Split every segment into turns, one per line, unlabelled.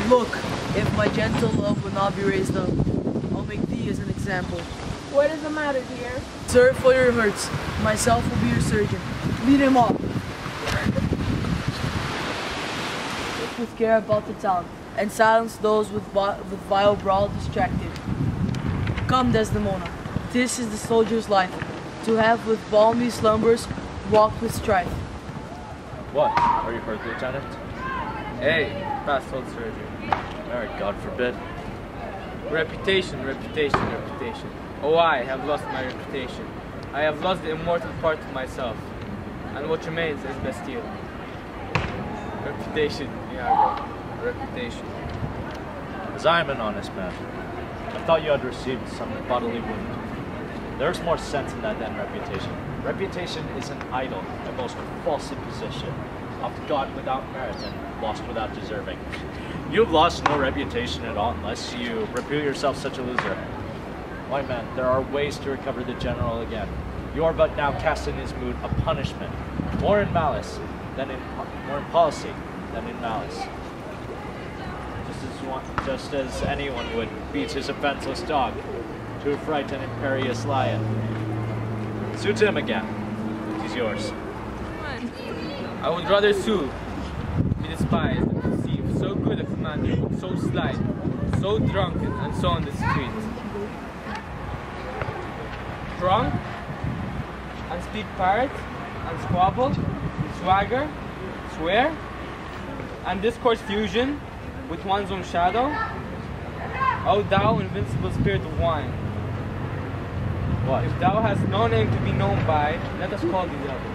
Look, if my gentle love will not be raised up, I'll make thee as an example.
What is the matter, dear?
Sir, for your hurts, myself will be your surgeon. Lead him off. Look with care about the town, and silence those with vile brawl distracted. Come, Desdemona, this is the soldier's life, to have with balmy slumbers walk with strife.
What? Are you hurt, Lieutenant?
Hey, fast old surgeon.
Alright, God forbid.
Reputation. Oh, I have lost my reputation. I have lost the immortal part of myself. And what remains is Bastille. Reputation, Iago. Reputation.
As I am an honest man, I thought you had received some bodily wound. There's more sense in that than reputation. Reputation is an idle and most false imposition, of God without merit and lost without deserving. You have lost no reputation at all unless you repute yourself such a loser. Why, man, there are ways to recover the general again. You are but now cast in his mood a punishment, more in policy than in malice. Just as anyone would beat his offenseless dog to affright an imperious lion. Suit him again. He's yours.
I would rather sue, be despised, and perceived so good a commander, so slight, so drunken, and so on the street. Drunk, and speak pirate, and squabble, swagger, swear, and discourse fusion with one's own shadow. O thou invincible spirit of wine!
What?
If thou hast no name to be known by, let us call thee other.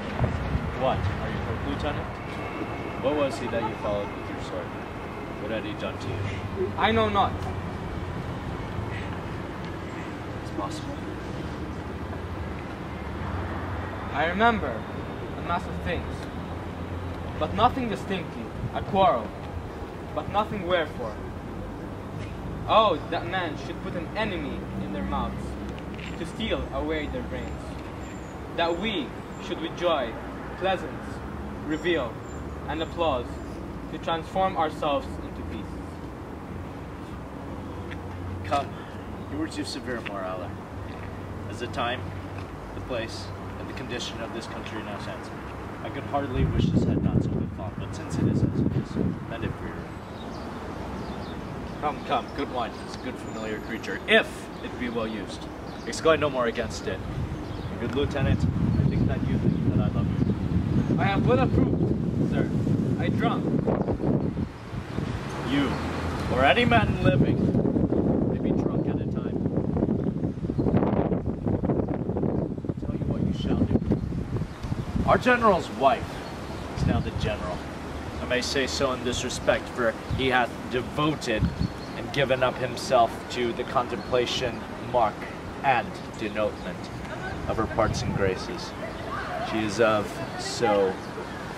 What? Are you hurt, Lieutenant? What was he that you followed with your sword? What had he done to you?
I know not.
It's possible.
I remember a mass of things, but nothing distinctly. A quarrel, but nothing wherefore. Oh, that man should put an enemy in their mouths, to steal away their brains. That we should with joy, pleasance, reveal, and applause, to transform ourselves into peace.
Come, you were too severe, Marla. As the time, the place, and the condition of this country now stands, I could hardly wish this had not so been fought, but since it is as it is, mend it for your... Come, good wine is a good familiar creature, if it be well used. Exclaim no more against it. Good Lieutenant, I think that you think that I love you.
I have well approved, sir. I drunk.
You, or any man living, may be drunk at a time. I'll tell you what you shall do. Our general's wife is now the general. I may say so in this respect, for he hath devoted and given up himself to the contemplation, mark, and denotement of her parts and graces. She is of so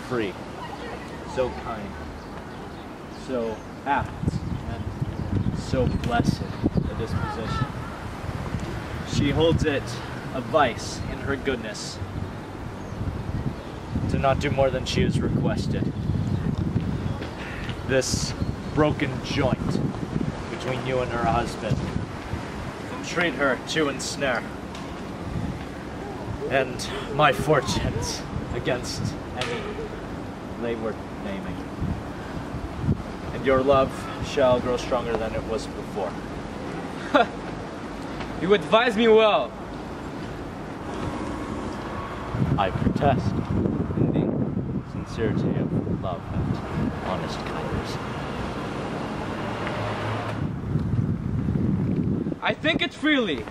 free, so kind, so apt, and so blessed a disposition. She holds it a vice in her goodness to not do more than she is requested. This broken joint between you and her husband, entreat her to ensnare, and my fortunes against any they worth naming. And your love shall grow stronger than it was before.
You advise me well.
I protest in the sincerity of love and honest kindness.
I think it freely,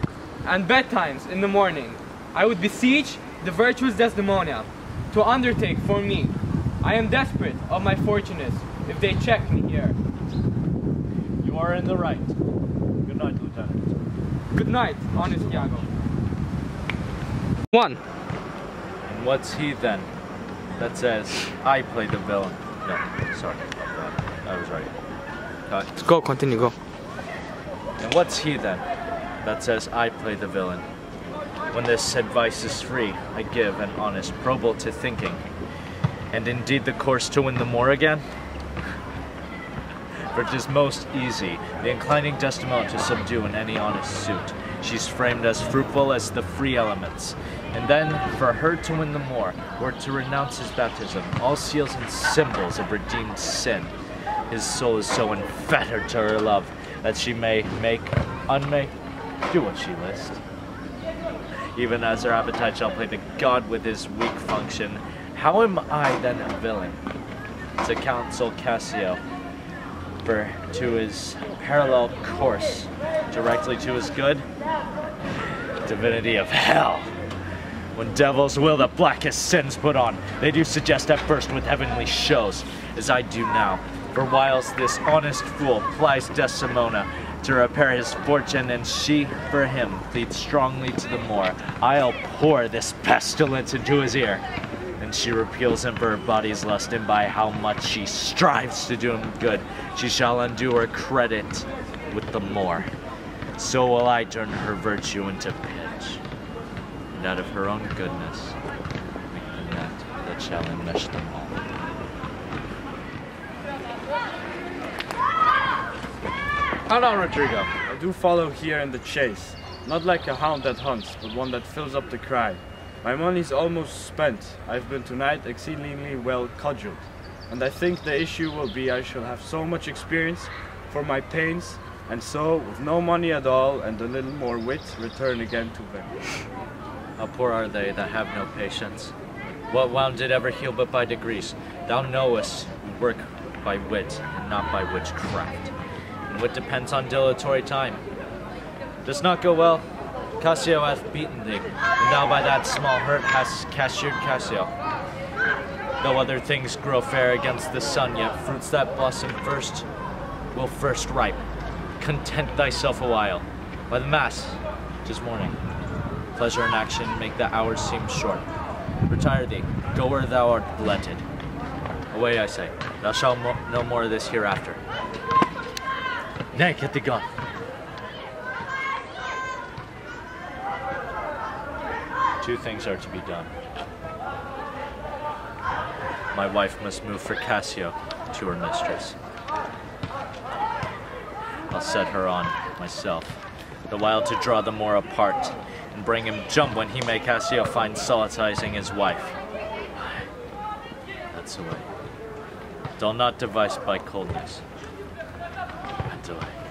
and betimes in the morning, I would beseech the virtuous Desdemona to undertake for me. I am desperate of my fortunes if they check me here.
You are in the right. Good night, Lieutenant.
Good night, honest Iago. 1.
And what's he then that says I play the villain? No, sorry. I was right.
Let's go, continue, go.
And what's he then that says I play the villain? When this advice is free, I give an honest probable to thinking, and indeed the course to win the more again? for it is most easy the inclining Desdemona to subdue in any honest suit. She's framed as fruitful as the free elements. And then, for her to win the more, or to renounce his baptism, all seals and symbols of redeemed sin. His soul is so enfettered to her love that she may make, unmake, do what she list. Even as her appetite shall play the god with his weak function, how am I then a villain? To counsel Cassio, for to his parallel course, directly to his good? Divinity of hell! When devils will the blackest sins put on, they do suggest at first with heavenly shows, as I do now. For whilst this honest fool plies Desdemona to repair his fortune, and she, for him, pleads strongly to the more, I'll pour this pestilence into his ear. And she repeals him for her body's lust, and by how much she strives to do him good, she shall undo her credit with the more. So will I turn her virtue into pitch, and out of her own goodness make the net that shall enmesh them all.
How now, Roderigo? I do follow here in the chase, not like a hound that hunts, but one that fills up the cry. My money's almost spent. I've been tonight exceedingly well cudgeled, and I think the issue will be I shall have so much experience for my pains, and so, with no money at all and a little more wit, return again to them.
How poor are they that have no patience? What wound did ever heal but by degrees? Thou knowest we work by wit and not by witchcraft. And wit depends on dilatory time. Does not go well. Cassio hath beaten thee, and thou by that small hurt hast cashiered Cassio. Though other things grow fair against the sun, yet fruits that blossom first will first ripe. Content thyself a while. By the mass, 'tis morning. Pleasure and action make the hours seem short. Retire thee, go where thou art blended. Away, I say, thou shalt no more of this hereafter. Nay, get thee gone. Two things are to be done. My wife must move for Cassio to her mistress. I'll set her on myself, the while to draw the more apart, and bring him jump when he may Cassio find solacizing his wife. That's the way. Dull not device by coldness. Delay.